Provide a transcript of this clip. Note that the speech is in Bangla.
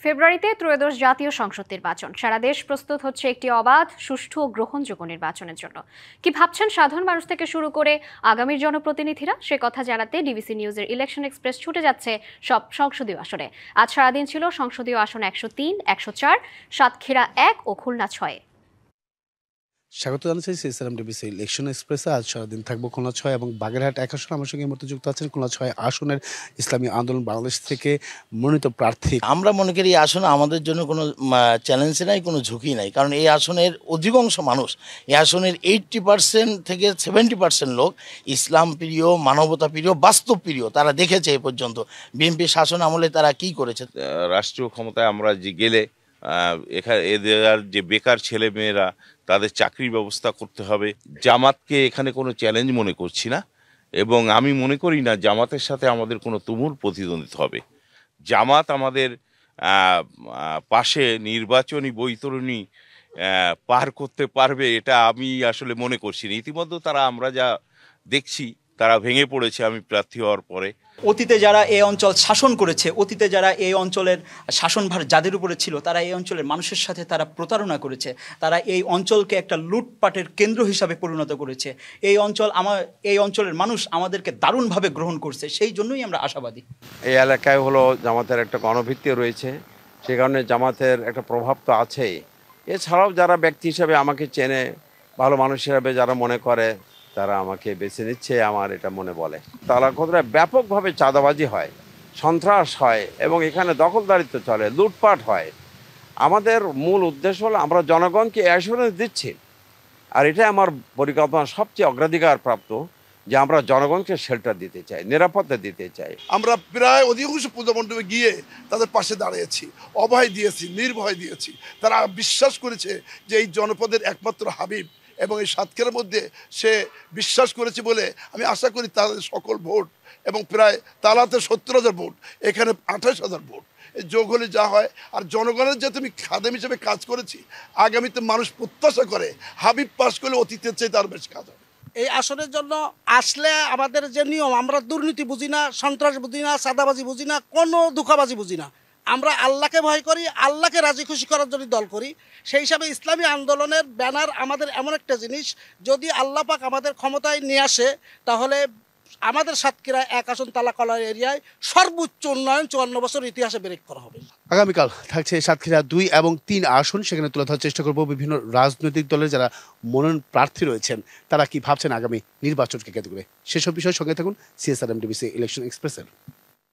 ফেব্রুয়ারিতে ত্রয়োদশ জাতীয় সংসদ নির্বাচন। সারা দেশ প্রস্তুত হচ্ছে একটি অবাধ, সুষ্ঠু ও গ্রহণযোগ্য নির্বাচনের জন্য। কি ভাবছেন সাধারণ মানুষ থেকে শুরু করে আগামীর জনপ্রতিনিধিরা, সে কথা জানাতে ডিবিসি নিউজের ইলেকশন এক্সপ্রেস ছুটে যাচ্ছে সব সংসদীয় আসনে। আজ সারাদিন ছিল সংসদীয় আসন 103, 104, সাতক্ষীরা 1 ও খুলনা 6। স্বাগত জানাচ্ছি সিএসআরএম ডিবিসি ইলেকশন এক্সপ্রেসে। আজ সারাদিন থাকবো খুলনা 6 এবং বাগেরহাট 1 আসন। আমার সঙ্গে এই মুহূর্তে যুক্ত আছেন খুলনা 6 আসনের ইসলামী আন্দোলন বাংলাদেশ থেকে মনোনীত প্রার্থী। আমরা মনে করি এই আসনে আমাদের জন্য কোনো চ্যালেঞ্জ নাই, কোনো ঝুঁকি নাই, কারণ এই আসনের অধিকাংশ মানুষ, এই আসনের 80% থেকে 70% লোক ইসলাম প্রিয়, মানবতা প্রিয়, বাস্তব প্রিয়। তারা দেখেছে এ পর্যন্ত বিএনপি শাসন আমলে তারা কি করেছে। রাষ্ট্রীয় ক্ষমতায় আমরা যে গেলে এখানে এদের যে বেকার ছেলে মেয়েরা, তাদের চাকরির ব্যবস্থা করতে হবে। জামাতকে এখানে কোনো চ্যালেঞ্জ মনে করছি না, এবং আমি মনে করি না জামাতের সাথে আমাদের কোনো তুমুল প্রতিদ্বন্দ্বিতা হবে। জামাত আমাদের পাশে নির্বাচনী বৈতরণী পার করতে পারবে, এটা আমি আসলে মনে করছি না। ইতিমধ্যে তারা, আমরা যা দেখছি, তারা ভেঙে পড়েছে আমি প্রার্থী হওয়ার পরে। অতীতে যারা এই অঞ্চল শাসন করেছে, অতীতে যারা এই অঞ্চলের শাসনভার যাদের উপরে ছিল, তারা এই অঞ্চলের মানুষের সাথে তারা প্রতারণা করেছে। তারা এই অঞ্চলকে একটা লুটপাটের কেন্দ্র হিসাবে পরিণত করেছে। এই অঞ্চলের মানুষ আমাদেরকে দারুণভাবে গ্রহণ করছে, সেই জন্যই আমরা আশাবাদী। এই এলাকায় হলো জামাতের একটা গণভিত্তি রয়েছে, সে কারণে জামাতের একটা প্রভাব তো আছেই। এছাড়াও যারা ব্যক্তি হিসাবে আমাকে চেনে, ভালো মানুষ হিসাবে যারা মনে করে, তারা আমাকে বেছে নিচ্ছে, আমার এটা মনে বলে। তালাকোদরায় ব্যাপকভাবে চাঁদাবাজি হয়, সন্ত্রাস হয়, এবং এখানে দখলদারিত্ব চলে, লুটপাট হয়। আমাদের মূল উদ্দেশ্য হলো আমরা জনগণকে অ্যাসুরেন্স দিচ্ছি, আর এটা আমার পরিকল্পনা সবচেয়ে অগ্রাধিকার প্রাপ্ত, যে আমরা জনগণকে শেল্টার দিতে চাই, নিরাপত্তা দিতে চাই। আমরা প্রায় অধিকাংশ পূজা মণ্ডপে গিয়ে তাদের পাশে দাঁড়িয়েছি, অভয় দিয়েছি, নির্ভয় দিয়েছি। তারা বিশ্বাস করেছে যে এই জনপদের একমাত্র হাবিব, এবং এই সাতক্ষীরার মধ্যে সে বিশ্বাস করেছে বলে আমি আশা করি তাদের সকল ভোট, এবং প্রায় তালাতে 70,000 ভোট, এখানে 28,000 ভোট যোগ হলে যা হয়। আর জনগণের যে তুমি খাদেম হিসেবে কাজ করেছি, আগামীতে মানুষ প্রত্যাশা করে হাবিব পাশ করলে অতীতের চেয়ে তার বেশি কাজ হবে। এই আসনের জন্য আসলে আমাদের যে নিয়ম, আমরা দুর্নীতি বুঝি না, সন্ত্রাস বুঝি না, সাদাবাজি বুঝি না, কোনো ধোঁকাবাজি বুঝি না। আমরা আল্লাহকে ভয় করি, আল্লাহকে রাজি খুশি করার জন্য দল করি। সেই হিসাবে ইসলামী আন্দোলনের ব্যানার আমাদের এমন একটা জিনিস, যদি আল্লাহ পাক আমাদের ক্ষমতায় নিয়ে আসে, তাহলে আমাদের সাতক্ষীরা 1 আসন তালাকলা এরিয়ায় সর্বোচ্চ উন্নয়ন 54 বছর ইতিহাসে ব্রেক করা হবে। আগামীকাল থাকছে সাতক্ষীরা 2 এবং 3 আসন। সেখানে তুলে ধরার চেষ্টা করব বিভিন্ন রাজনৈতিক দলের যারা মনোনয়ন প্রার্থী রয়েছেন, তারা কি ভাবছেন আগামী নির্বাচনকে কেন্দ্র করে। সেসব বিষয়ের সঙ্গে থাকুন সিএসআরএম ডিবিসি ইলেকশন এক্সপ্রেসের।